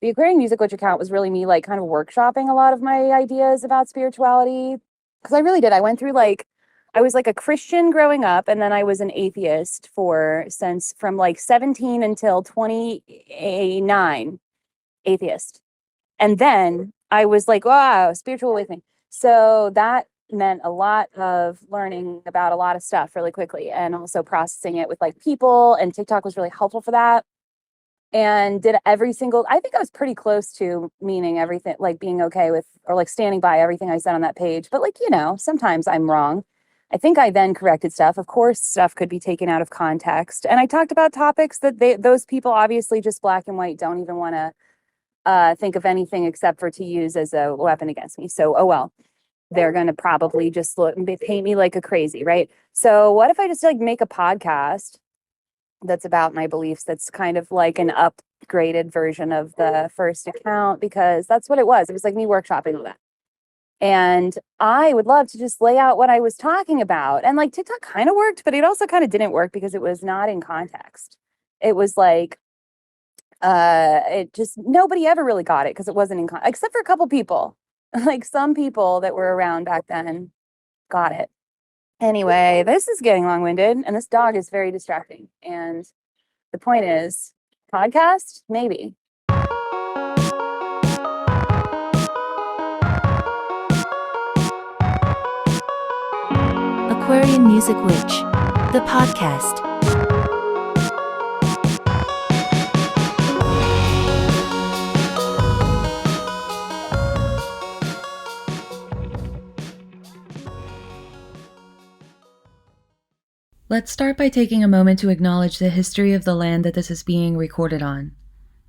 the Aquarian Music Witch account was really me like kind of workshopping a lot of my ideas about spirituality. Because I really did. I went through like I was like a Christian growing up, and then I was an atheist for since from like 17 until 29, atheist. And then I was like, wow, spiritual awakening. So that meant a lot of learning about a lot of stuff really quickly and also processing it with like people. And TikTok was really helpful for that. And did I think I was pretty close to meaning everything, like being okay with or like standing by everything I said on that page. But like, sometimes I'm wrong. I think I then corrected stuff. Of course, stuff could be taken out of context. And I talked about topics that those people obviously just black and white don't even want to think of anything except for to use as a weapon against me. So, oh well, they're going to probably just look and paint me like a crazy, right? So, what if I just like make a podcast that's about my beliefs that's kind of like an upgraded version of the first account because that's what it was. It was like me workshopping all that. And I would love to just lay out what I was talking about. And like TikTok kind of worked, but it also kind of didn't work because it was not in context. It was like it just nobody ever really got it because it wasn't in except for a couple people. Like some people that were around back then got it. Anyway, this is getting long-winded and this dog is very distracting. And the point is, podcast? Maybe. Aquarian Music Witch, the podcast. Let's start by taking a moment to acknowledge the history of the land that this is being recorded on.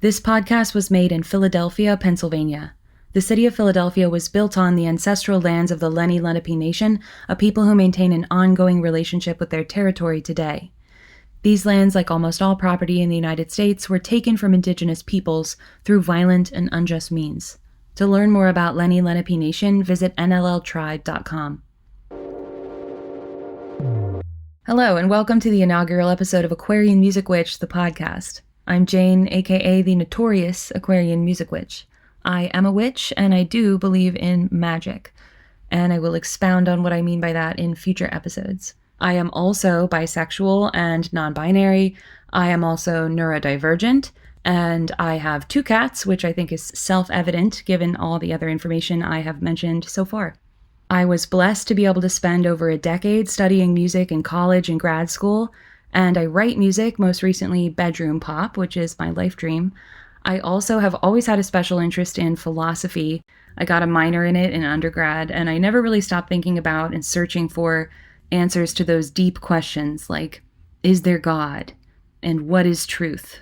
This podcast was made in Philadelphia, Pennsylvania. The city of Philadelphia was built on the ancestral lands of the Lenni Lenape Nation, a people who maintain an ongoing relationship with their territory today. These lands, like almost all property in the United States, were taken from indigenous peoples through violent and unjust means. To learn more about Lenni Lenape Nation, visit nlltribe.com. Hello, and welcome to the inaugural episode of Aquarian Music Witch, the podcast. I'm Jane, aka the notorious Aquarian Music Witch. I am a witch, and I do believe in magic, and I will expound on what I mean by that in future episodes. I am also bisexual and non-binary. I am also neurodivergent, and I have 2 cats, which I think is self-evident given all the other information I have mentioned so far. I was blessed to be able to spend over a decade studying music in college and grad school, and I write music, most recently bedroom pop, which is my life dream. I also have always had a special interest in philosophy. I got a minor in it in undergrad, and I never really stopped thinking about and searching for answers to those deep questions like, is there God? And what is truth?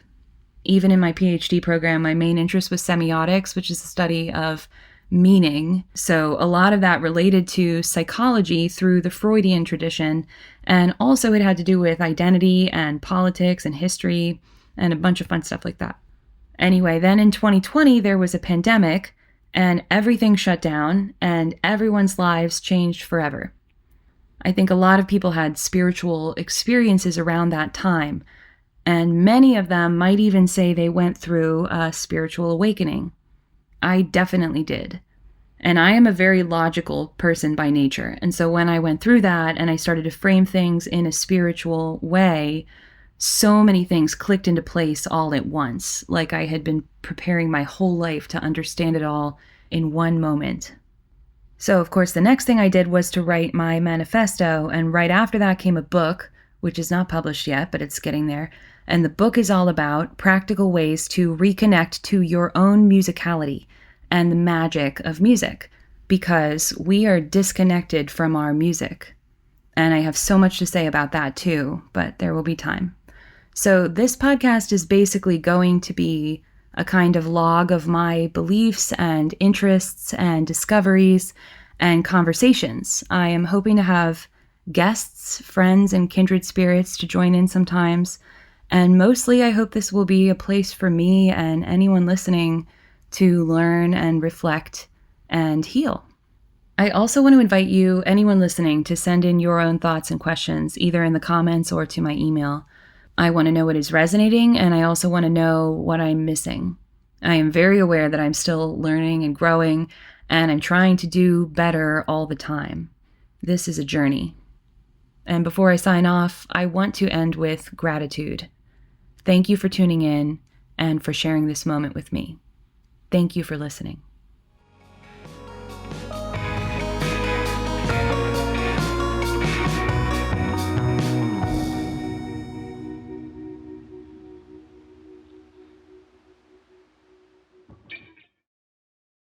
Even in my PhD program, my main interest was semiotics, which is the study of meaning. So a lot of that related to psychology through the Freudian tradition. And also it had to do with identity and politics and history and a bunch of fun stuff like that. Anyway, then in 2020, there was a pandemic and everything shut down and everyone's lives changed forever. I think a lot of people had spiritual experiences around that time. And many of them might even say they went through a spiritual awakening. I definitely did. And I am a very logical person by nature. And so when I went through that and I started to frame things in a spiritual way, so many things clicked into place all at once, like I had been preparing my whole life to understand it all in one moment. So, of course, the next thing I did was to write my manifesto, and right after that came a book, which is not published yet, but it's getting there. And the book is all about practical ways to reconnect to your own musicality and the magic of music, because we are disconnected from our music. And I have so much to say about that too, but there will be time. So this podcast is basically going to be a kind of log of my beliefs and interests and discoveries and conversations. I am hoping to have guests, friends, and kindred spirits to join in sometimes. And mostly I hope this will be a place for me and anyone listening to learn and reflect and heal. I also want to invite you, anyone listening, to send in your own thoughts and questions, either in the comments or to my email. I want to know what is resonating, and I also want to know what I'm missing. I am very aware that I'm still learning and growing, and I'm trying to do better all the time. This is a journey. And before I sign off, I want to end with gratitude. Thank you for tuning in and for sharing this moment with me. Thank you for listening.